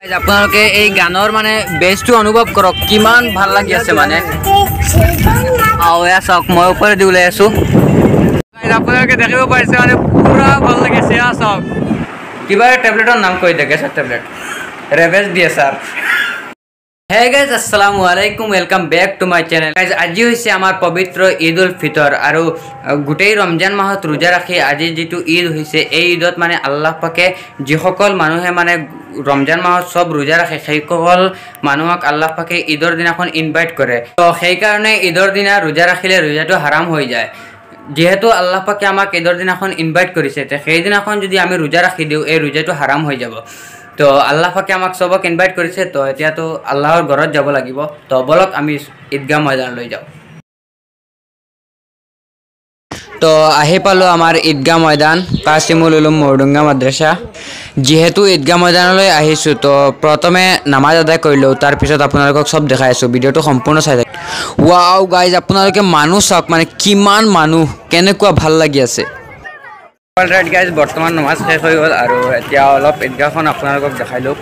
আপোনালোকে এই গানৰ মানে বেছটো অনুভৱ কৰক কিমান ভাল লাগি আছে মানে আওয়া চাওক মই ওপৰে দি ওলাই আছো আপোনালোকে দেখিব পাৰিছে মানে পুৰা ভাল লাগিছে চাওক কিবা টেবলেটৰ নাম কৈ দে গেছৰ টেবলেট ৰেভেজ দিয়ে sir Hey guys, Assalamualaikum. Welcome back to my channel. Guys, আজি হৈছে আমাৰ পবিত্ৰ ঈদ উল ফিতৰ আৰু গোটেই ৰমজান মাহত ৰোজা ৰাখি আজি যেটো ঈদ হৈছে এই ঈদত মানে আল্লাহ পাকে যিসকল মানুহে মানে ৰমজান মাহত সব ৰোজা ৰাখে সেইসকল মানুহক আল্লাহ পাকে ঈদৰ দিনাখন ইনভাইট কৰে তো সেই কাৰণে ঈদৰ দিনা ৰোজা ৰাখিলে ৰোজাটো হাৰাম হৈ যায় যেহেতু আল্লাহ পাকে আমাক ঈদৰ দিনাখন ইনভাইট কৰিছে তে সেই দিনাখন যদি আমি ৰোজা ৰাখি দিও এই ৰোজাটো হাৰাম হৈ যাব তো আল্লাহ পাকে আমাক সবক ইনভাইট কৰিছে তো এতিয়া তো আল্লাহৰ ঘৰত যাব লাগিব তো বলক আমি ঈদগাহ ময়দান লৈ যাও তো আহি পালো আমাৰ ঈদগাহ ময়দান কাসিমুল উলুম মৰডুঙ্গা মাদ্ৰাসা যেহেতু ঈদগাহ ময়দানলৈ আহিছো তো প্ৰথমে নামাজ আদায় কৰিলো তাৰ পিছত আপোনালোকক সব দেখাই আছো ভিডিওটো সম্পূৰ্ণ চাই থাকক ওয়াও গাইজ আপোনালোকে মানুহ চাওক মানে কিমান মানুহ কেনেকুৱা ভাল লাগি আছে অলৰাইট গাইজ বৰ্তমান নামাজ শেষ হৈ গ'ল আৰু এতিয়া অলপ ঈদগাহখন আপোনালোকক দেখাই লওক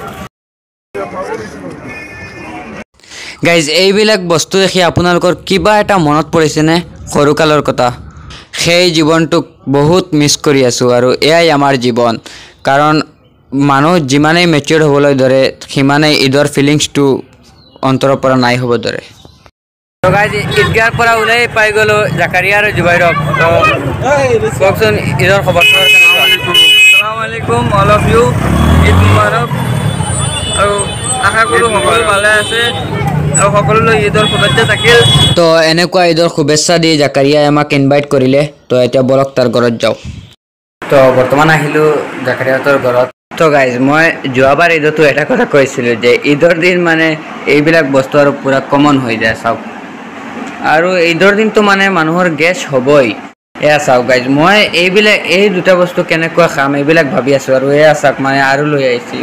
গাইজ এইবিলাক বস্তু দেখি আপোনালোকৰ কিবা এটা মনত পৰিছে নে সৰুকালৰ কথা সেই জীৱনটোক বহুত মিছ কৰি আছো আৰু এয়াই আমাৰ জীৱন কাৰণ মানুহ যিমানেই মেচিউৰ হ'বলৈ ধৰে সিমানেই ঈদৰ ফিলিংছটো অন্তৰৰ পৰা নাই হ'ব ধৰে তো গাইজ ঈদগাহৰ পৰা ওলাই পাই গ'লো জাকাৰিয়া আৰু জুবাইৰক তো কওকচোন ঈদৰ খবৰটো আসসালামু আলাইকুম অল অফ ইউ ঈদ মুবাৰক আৰু আশা কৰোঁ সকলো ভালে আছে আৰু সকলোলৈ ঈদৰ শুভেচ্ছা থাকিল তো এনেকুৱা ঈদৰ শুভেচ্ছা দি জাকাৰিয়াই আমাক ইনভাইট কৰিলে তো এতিয়া বলক তাৰ ঘৰত যাওঁ তো বৰ্তমান আহিলো জাকাৰিয়াহঁতৰ ঘৰত তো গাইজ মই যোৱাবাৰ ঈদতো এটা কথা কৈছিলোঁ যে ঈদৰ দিন মানে এইবিলাক বস্তু আৰু পুৰা কমন হৈ যায় চাওক আৰু ঈদৰ দিনটো মানে মানুহৰ গেছ হ'বই এয়া চাওক গাইজ মই এইবিলাক এই দুটা বস্তু কেনেকুৱা খাম এইবিলাক ভাবি আছোঁ আৰু এয়া চাওক মানে আৰু লৈ আহিছি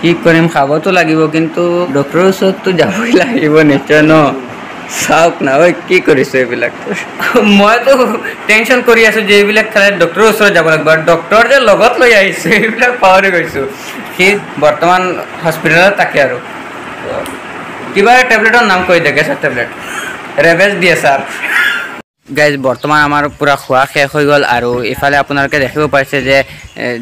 কি কৰিম খাবতো লাগিব কিন্তু ডক্টৰৰ ওচৰততো যাবই লাগিব নিশ্চয় ন চাওক না ঐ কি কৰিছোঁ এইবিলাক মইতো টেনশ্যন কৰি আছোঁ যে এইবিলাক খালে ডক্টৰৰ ওচৰত যাব লাগিব আৰু ডক্টৰ যে লগত লৈ আহিছোঁ এইবিলাক পাহৰি গৈছোঁ সি বৰ্তমান হস্পিটেলত থাকে আৰু কিবা টেবলেটৰ নাম কৈ দে গেছৰ টেবলেট ৰেভেজ দিয়ে ছাৰ গাইজ বৰ্তমান আমাৰ পুৰা খোৱা শেষ হৈ গ'ল আৰু ইফালে আপোনালোকে দেখিব পাইছে যে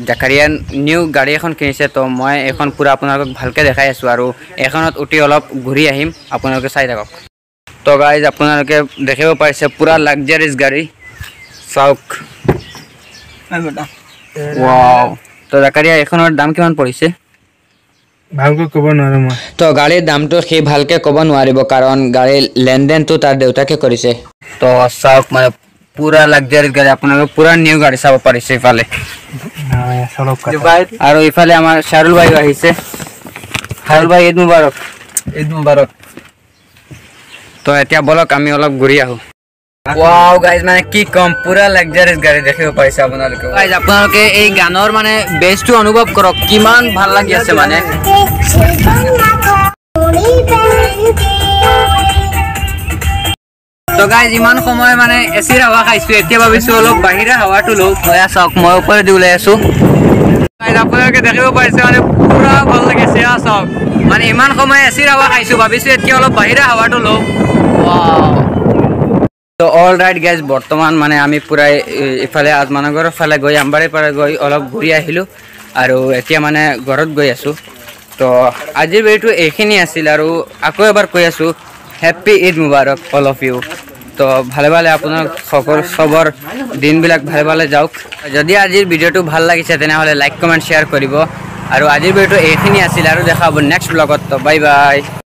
জাকাৰিয়া নিউ গাড়ী এখন কিনিছে তো মই এখন পুৰা আপোনালোকক ভালকৈ দেখাই আছোঁ আৰু এখনত উঠি অলপ ঘূৰি আহিম আপোনালোকে চাই থাকক তো গাইজ আপোনালোকে দেখিব পাইছে পুৰা লাক্সাৰিয়াছ গাড়ী চাওক ৱাও তো জাকাৰিয়া এখনৰ দাম কিমান পৰিছে ভালকৈ ক'ব নোৱাৰো মই তো গাড়ীৰ দামটো সি ভালকৈ ক'ব নোৱাৰিব কাৰণ গাড়ীৰ লেনদেনটো তাৰ দেউতাকে কৰিছে তো চাওক মানে পুৰা লাক্সাৰিয়াছ গাড়ী আপোনালোকে পুৰা নিউ গাড়ী চাব পাৰিছে ইফালে আৰু ইফালে আমাৰ শাৰুল ভাইও আহিছে শাৰুল ভাই ঈদ মুবাৰক ঈদ মুবাৰক তো এতিয়া বলক আমি অলপ ঘূৰি আহোঁ ওয়াও গাইজ মানে কি কম পুৰা লাক্সাৰিয়াছ গাড়ী দেখিব পাইছে আপোনালোকে গাইজ আপোনালোকে এই গানৰ মানে বেছটো অনুভৱ কৰক কিমান ভাল লাগি আছে মানে তো গাইজ ইমান সময় মানে এচিৰ হাৱা খাইছোঁ এতিয়া ভাবিছোঁ অলপ বাহিৰা হাৱাটো লওঁ এয়া চাওক মই ওপৰে দি ওলাই আছোঁ গাইজ আপোনালোকে দেখিব পাইছে মানে পুৰা ভাল লাগিছে এয়া চাওক মানে ইমান সময় এচিৰ হাৱা খাইছোঁ ভাবিছোঁ এতিয়া অলপ বাহিৰা হাৱাটো লওঁ তো অল ৰাইট গাইজ বৰ্তমান মানে আমি পুৰা ইফালে আজমানগৰৰ ফালে গৈ আমবাৰীৰ পৰা গৈ অলপ ঘূৰি আহিলোঁ আৰু এতিয়া মানে ঘৰত গৈ আছোঁ তো আজিৰ ভিডিঅ'টো এইখিনি আছিল আৰু আকৌ এবাৰ কৈ আছোঁ হেপ্পী ঈদ মুবাৰক অল অফ ইউ তো ভালে ভালে আপোনাৰ সকলো চবৰ দিনবিলাক ভালে ভালে যাওক যদি আজিৰ ভিডিঅ'টো ভাল লাগিছে তেনেহ'লে লাইক কমেণ্ট শ্বেয়াৰ কৰিব আৰু আজিৰ ভিডিঅ'টো এইখিনি আছিল আৰু দেখা হ'ব নেক্সট ব্লগত তো বাই বাই